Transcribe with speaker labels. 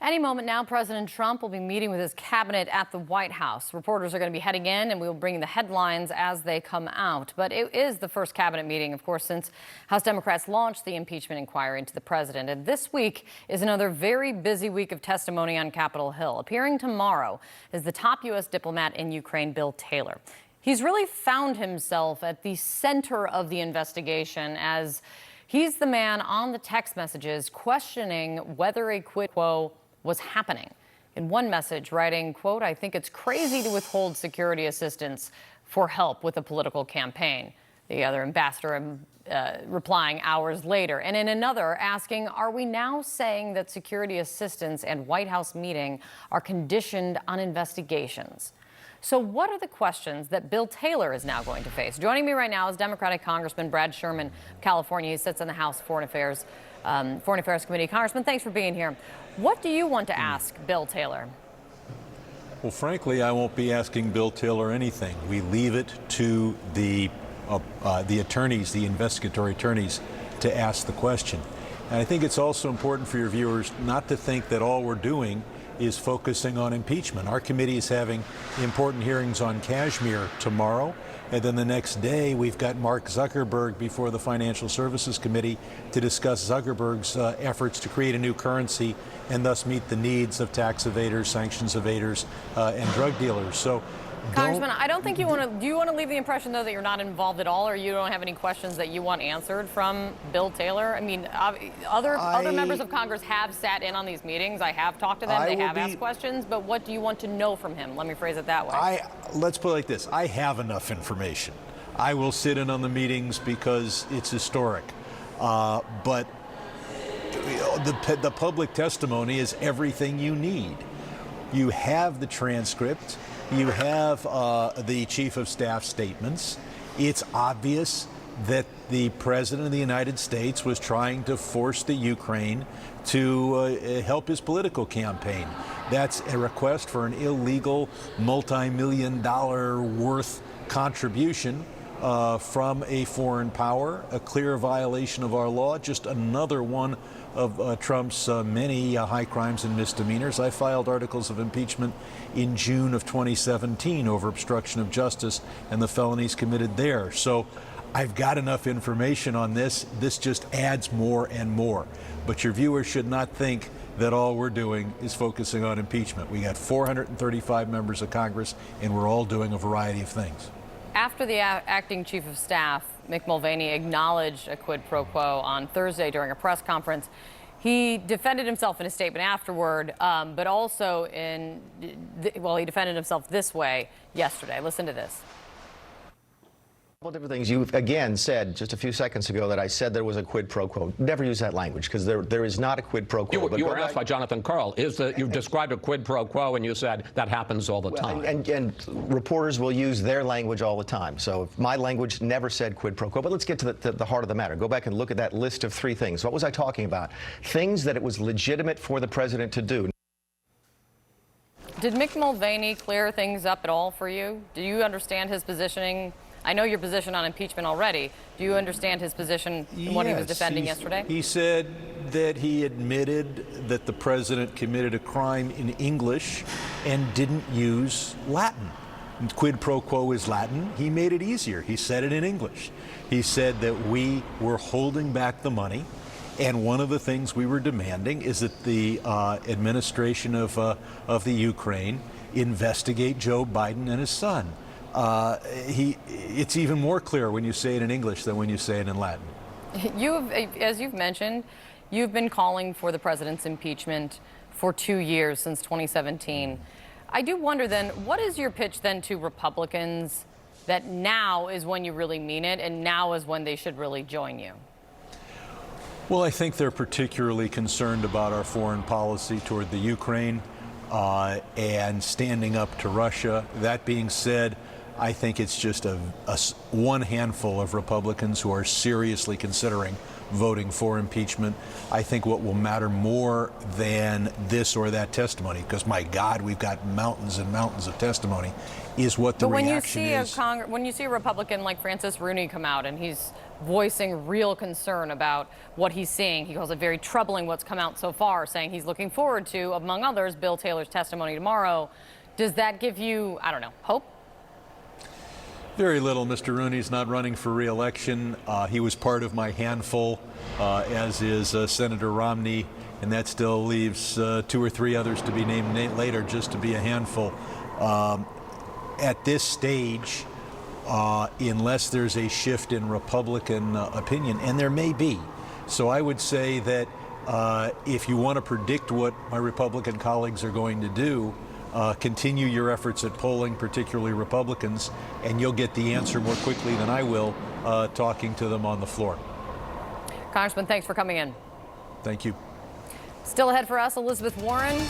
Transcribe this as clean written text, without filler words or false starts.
Speaker 1: Any moment now, President Trump will be meeting with his cabinet at the White House. Reporters are going to be heading in, and we will bring the headlines as they come out. But it is the first cabinet meeting, of course, since House Democrats launched the impeachment inquiry into the president. And this week is another very busy week of testimony on Capitol Hill. Appearing tomorrow is the top U.S. diplomat in Ukraine, Bill Taylor. He's really found himself at the center of the investigation, as he's the man on the text messages questioning whether a quid pro quo was happening. In one message, writing, quote, "I think it's crazy to withhold security assistance for help with a political campaign." The other ambassador replying hours later. And in another, asking, "Are we now saying that security assistance and White House meeting are conditioned on investigations?" So what are the questions that Bill Taylor is now going to face? Joining me right now is Democratic Congressman Brad Sherman of California. He sits on the House Foreign Affairs Committee. Congressman, thanks for being here. What do you want to ask Bill Taylor?
Speaker 2: Well, frankly, I won't be asking Bill Taylor anything. We leave it to the attorneys, the investigatory attorneys, to ask the question. And I think it's also important for your viewers not to think that all we're doing is focusing on impeachment. Our committee is having important hearings on Kashmir tomorrow, and then the next day we've got Mark Zuckerberg before the Financial Services Committee to discuss Zuckerberg's efforts to create a new currency and thus meet the needs of tax evaders, sanctions evaders, and drug dealers. So,
Speaker 1: Congressman, I don't think you want to. Do you want to leave the impression, though, that you're not involved at all, or you don't have any questions that you want answered from Bill Taylor? I mean, other members of Congress have sat in on these meetings. I have talked to them. They have asked questions. But what do you want to know from him? Let me phrase it that way.
Speaker 2: Let's put it like this. I have enough information. I will sit in on the meetings because it's historic. But the public testimony is everything you need. You have the transcript. You have the Chief of Staff statements. It's obvious that the President of the United States was trying to force the Ukraine to help his political campaign. That's a request for an illegal multi-million-dollar worth contribution from a foreign power, a clear violation of our law, just another one of Trump's many high crimes and misdemeanors. I filed articles of impeachment in June of 2017 over obstruction of justice and the felonies committed there. So I've got enough information on this. This just adds more and more. But your viewers should not think that all we're doing is focusing on impeachment. We got 435 members of Congress, and we're all doing a variety of things.
Speaker 1: After the acting chief of staff, Mick Mulvaney, acknowledged a quid pro quo on Thursday during a press conference, he defended himself in a statement afterward, but also he defended himself this way yesterday. Listen to this.
Speaker 3: A couple different things. You again said just a few seconds ago that I said there was a quid pro quo. Never use that language, because there is not a quid pro quo.
Speaker 4: You were asked by Jonathan Karl, you described a quid pro quo, and you said that happens all the time.
Speaker 3: And reporters will use their language all the time. So my language never said quid pro quo. But let's get to the heart of the matter. Go back and look at that list of 3 things. What was I talking about? Things that it was legitimate for the president to do.
Speaker 1: Did Mick Mulvaney clear things up at all for you? Do you understand his positioning? I know your position on impeachment already. Do you understand his position in what he was defending yesterday?
Speaker 2: He said that he admitted that the president committed a crime in English and didn't use Latin. Quid pro quo is Latin. He made it easier. He said it in English. He said that we were holding back the money, and one of the things we were demanding is that the administration of the Ukraine investigate Joe Biden and his son. It's even more clear when you say it in English than when you say it in Latin.
Speaker 1: As you've mentioned, you've been calling for the president's impeachment for 2 years, since 2017. I do wonder then, what is your pitch then to Republicans that now is when you really mean it, and now is when they should really join you?
Speaker 2: Well, I think they're particularly concerned about our foreign policy toward the Ukraine and standing up to Russia. That being said, I think it's just one handful of Republicans who are seriously considering voting for impeachment. I think what will matter more than this or that testimony, because my God, we've got mountains and mountains of testimony, is what the reaction is.
Speaker 1: When you see a Republican like Francis Rooney come out and he's voicing real concern about what he's seeing, he calls it very troubling what's come out so far, saying he's looking forward to, among others, Bill Taylor's testimony tomorrow. Does that give you, I don't know, hope?
Speaker 2: Very little. Mr. Rooney's not running for re-election. He was part of my handful, as is Senator Romney, and that still leaves 2 or 3 others to be named later just to be a handful. At this stage, unless there's a shift in Republican opinion, and there may be. So I would say that if you want to predict what my Republican colleagues are going to do, continue your efforts at polling, particularly Republicans, and you'll get the answer more quickly than I will talking to them on the floor.
Speaker 1: Congressman, thanks for coming in.
Speaker 2: Thank you.
Speaker 1: Still ahead for us, Elizabeth Warren.